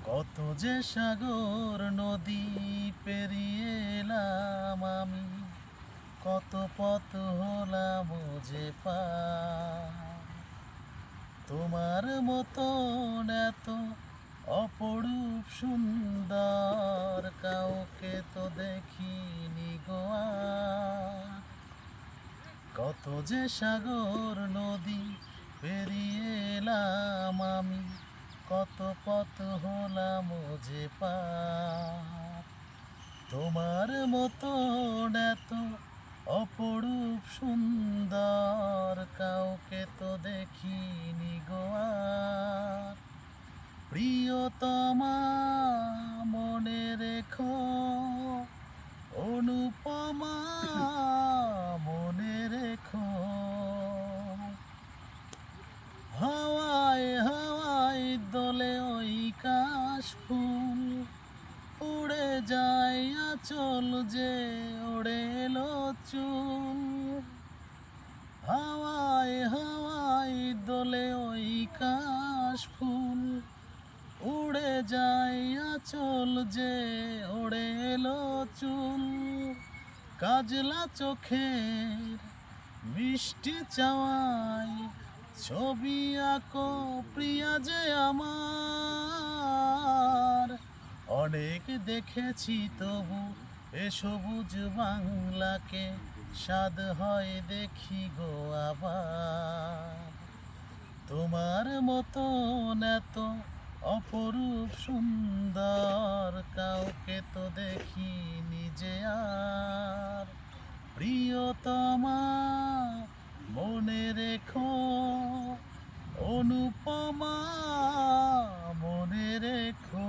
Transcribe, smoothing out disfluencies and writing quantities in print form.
কত যে সাগর নদী পেরিয়ে এলাম আমি, কত পথ হলাম যে পার। তোমার মতন এত অপরূপ সুন্দর কাউকে তো দেখিনি গো আর। কত যে সাগর নদী পেরিয়ে এলাম আমি, কত পথ হলাম যে পার। তোমার মতন এত অপরূপ সুন্দর কাউকে তো দেখিনি গো আর। প্রিয়তমা মনে রেখো, অনুপমা মনে রেখো। হাওয়ায় হাওয়ায় দোলে ওই কাশফুল, উড়ে যায় আঁচল যে ওড়ে এলো চুল। হাওয়ায় হাওয়ায় দোলে ওই কাশফুল, উড়ে যায় আঁচল যে ওড়ে এলো চুল। কাজলা চোখের মিষ্টি চাওয়ায় ছবি আঁকো প্রিয়া যে আমার। অনেক দেখেছি তবু এ সবুজ বাংলাকে, স্বাদ হয় দেখি গো আবার। তোমার মতন এত অপরূপ সুন্দর কাউকে তো দেখিনি যে আর। প্রিয়তমা মনে রেখো, অনুপমা মনে রেখো।